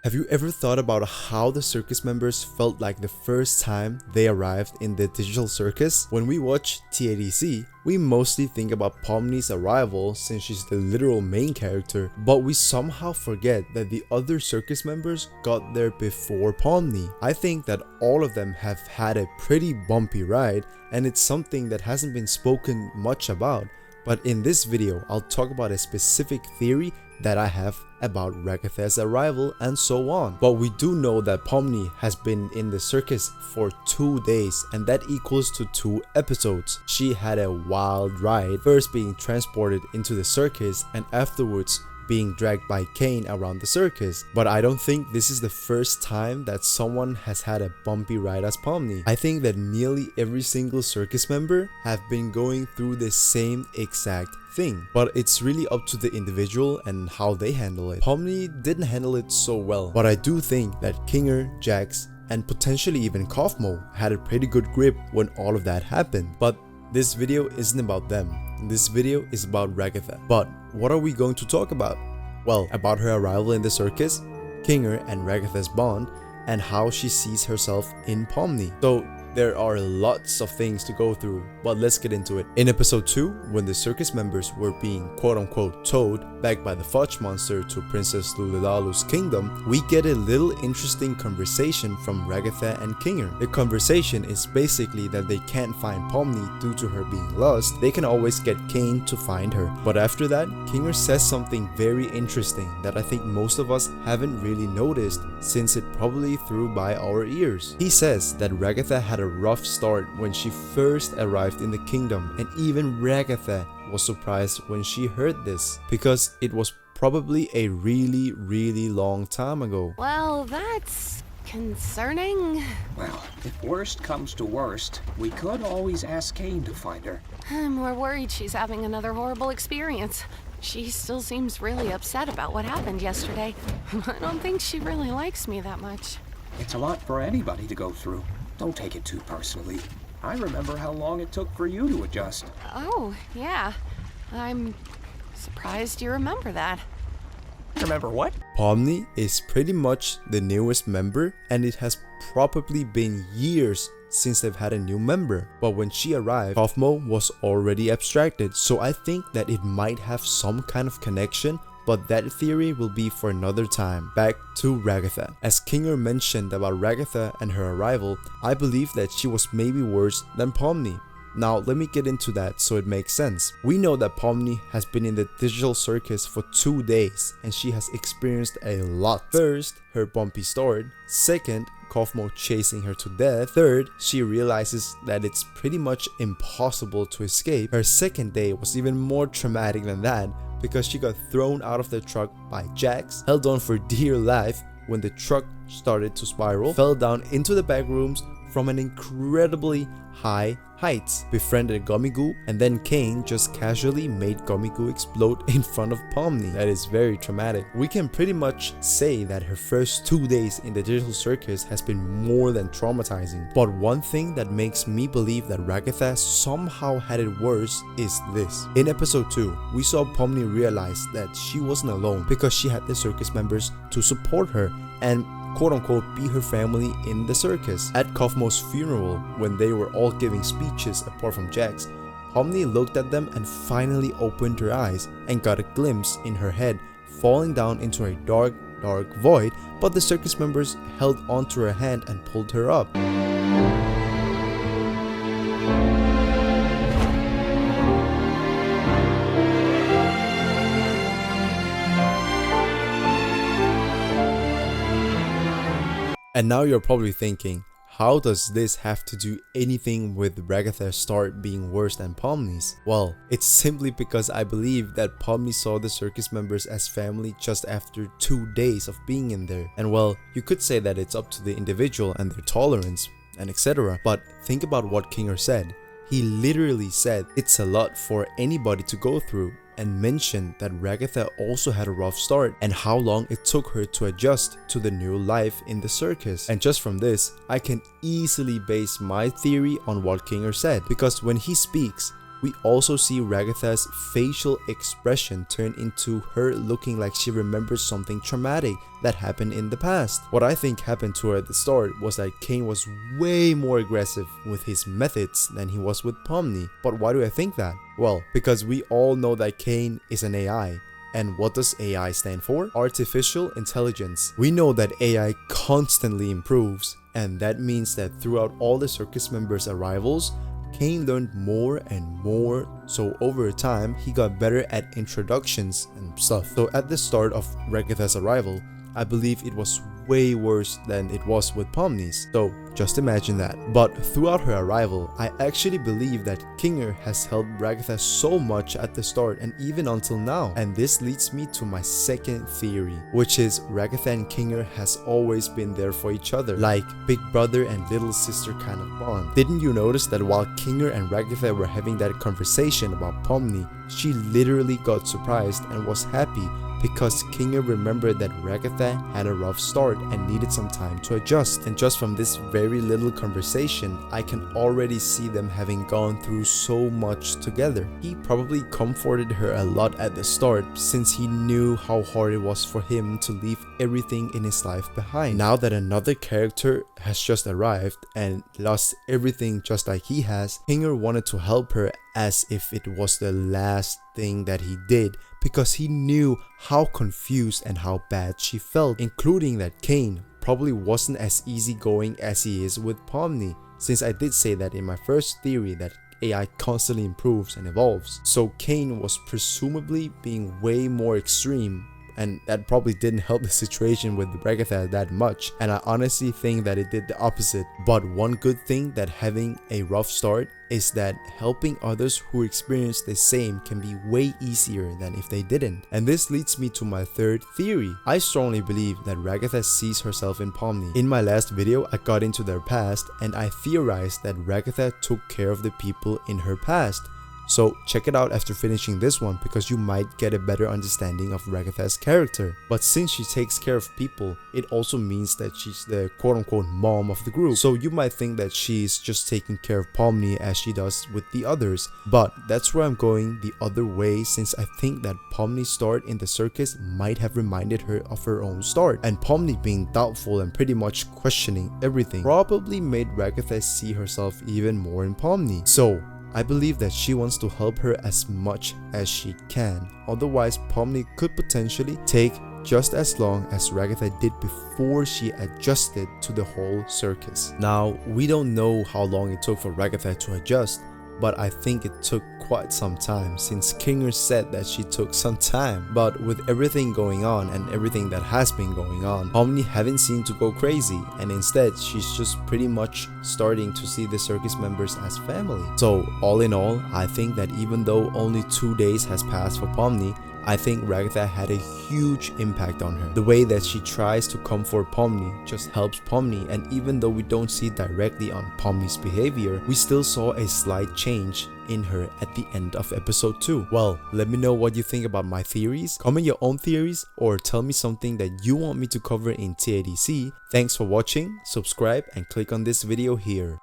Have you ever thought about how the circus members felt like the first time they arrived in the digital circus? When we watch TADC, we mostly think about Pomni's arrival since she's the literal main character, but we somehow forget that the other circus members got there before Pomni. I think that all of them have had a pretty bumpy ride, and it's something that hasn't been spoken much about. But in this video, I'll talk about a specific theory that I have about Ragatha's arrival and so on. But we do know that Pomni has been in the circus for 2 days, and that equals to 2 episodes. She had a wild ride, first being transported into the circus and afterwards being dragged by Kane around the circus. But I don't think this is the first time that someone has had a bumpy ride as Pomni. I think that nearly every single circus member have been going through the same exact thing, but it's really up to the individual and how they handle it. Pomni didn't handle it so well, but I do think that Kinger, Jax, and potentially even Kaufmo had a pretty good grip when all of that happened. But this video isn't about them. This video is about Ragatha. But what are we going to talk about? Well, about her arrival in the circus, Kinger and Ragatha's bond, and how she sees herself in Pomni. So there are lots of things to go through, but let's get into it. In episode 2, when the circus members were being quote-unquote towed back by the fudge monster to Princess Luladalu's kingdom, we get a little interesting conversation from Ragatha and Kinger. The conversation is basically that they can't find Pomni due to her being lost. They can always get Kane to find her. But after that, Kinger says something very interesting that I think most of us haven't really noticed since it probably flew by our ears. He says that Ragatha had a rough start when she first arrived in the kingdom, and even Ragatha was surprised when she heard this, because it was probably a really long time ago. Well, that's concerning. Well, if worst comes to worst, we could always ask Kane to find her. I'm more worried she's having another horrible experience. She still seems really upset about what happened yesterday. I don't think she really likes me that much. It's a lot for anybody to go through. Don't take it too personally. I remember how long it took for you to adjust. Oh, yeah. I'm surprised you remember that. Remember what? Pomni is pretty much the newest member, and it has probably been years since they've had a new member. But when she arrived, Kaufmo was already abstracted, so I think that it might have some kind of connection, but that theory will be for another time. Back to Ragatha. As Kinger mentioned about Ragatha and her arrival, I believe that she was maybe worse than Pomni. Now let me get into that so it makes sense. We know that Pomni has been in the digital circus for 2 days and she has experienced a lot. First, her bumpy start. Second, Kaufmo chasing her to death. Third, she realizes that it's pretty much impossible to escape. Her second day was even more traumatic than that, because she got thrown out of the truck by Jax, held on for dear life when the truck started to spiral, fell down into the back rooms from an incredibly high height, befriended Gummy-Goo, and then Kane just casually made Gummy-Goo explode in front of Pomni. That is very traumatic. We can pretty much say that her first 2 days in the digital circus has been more than traumatizing. But one thing that makes me believe that Ragatha somehow had it worse is this. In episode 2, we saw Pomni realize that she wasn't alone because she had the circus members to support her and quote-unquote be her family in the circus. At Kaufmo's funeral, when they were all giving speeches apart from Jax, Pomni looked at them and finally opened her eyes and got a glimpse in her head falling down into a dark void, but the circus members held onto her hand and pulled her up. And now you're probably thinking, how does this have to do anything with Ragatha's start being worse than Pomni's? Well, it's simply because I believe that Pomni saw the circus members as family just after 2 days of being in there. And well, you could say that it's up to the individual and their tolerance and etc. But think about what Kinger said. He literally said it's a lot for anybody to go through, and mentioned that Ragatha also had a rough start and how long it took her to adjust to the new life in the circus. And just from this, I can easily base my theory on what Kinger said, because when he speaks, we also see Ragatha's facial expression turn into her looking like she remembers something traumatic that happened in the past. What I think happened to her at the start was that Cain was way more aggressive with his methods than he was with Pomni. But why do I think that? Well, because we all know that Cain is an AI. And what does AI stand for? Artificial intelligence. We know that AI constantly improves, and that means that throughout all the circus members' arrivals, Cain learned more and more, so over time he got better at introductions and stuff. So at the start of Ragatha's arrival, I believe it was way worse than it was with Pomni's, so just imagine that. But throughout her arrival, I actually believe that Kinger has helped Ragatha so much at the start and even until now. And this leads me to my second theory, which is Ragatha and Kinger has always been there for each other, like big brother and little sister kind of bond. Didn't you notice that while Kinger and Ragatha were having that conversation about Pomni, she literally got surprised and was happy because Kinger remembered that Ragatha had a rough start and needed some time to adjust. And just from this very little conversation, I can already see them having gone through so much together. He probably comforted her a lot at the start since he knew how hard it was for him to leave everything in his life behind. Now that another character has just arrived and lost everything just like he has, Kinger wanted to help her as if it was the last thing that he did, because he knew how confused and how bad she felt, including that Cain probably wasn't as easygoing as he is with Pomni, since I did say that in my first theory that AI constantly improves and evolves. So Cain was presumably being way more extreme, and that probably didn't help the situation with Ragatha that much, and I honestly think that it did the opposite. But one good thing that having a rough start is that helping others who experience the same can be way easier than if they didn't. And this leads me to my third theory. I strongly believe that Ragatha sees herself in Pomni. In my last video, I got into their past and I theorized that Ragatha took care of the people in her past. So check it out after finishing this one because you might get a better understanding of Ragatha's character. But since she takes care of people, it also means that she's the quote-unquote mom of the group. So you might think that she's just taking care of Pomni as she does with the others. But that's where I'm going the other way, since I think that Pomni's start in the circus might have reminded her of her own start. And Pomni being doubtful and pretty much questioning everything probably made Ragatha see herself even more in Pomni. So I believe that she wants to help her as much as she can, otherwise Pomni could potentially take just as long as Ragatha did before she adjusted to the whole circus. Now, we don't know how long it took for Ragatha to adjust, but I think it took quite some time, since Kinger said that she took some time. But with everything going on and everything that has been going on, Pomni haven't seemed to go crazy, and instead she's just pretty much starting to see the circus members as family. So all in all, I think that even though only 2 days has passed for Pomni, I think Ragatha had a huge impact on her. The way that she tries to comfort Pomni just helps Pomni, and even though we don't see directly on Pomni's behavior, we still saw a slight change in her at the end of episode 2. Well, let me know what you think about my theories. Comment your own theories or tell me something that you want me to cover in TADC. Thanks for watching, subscribe and click on this video here.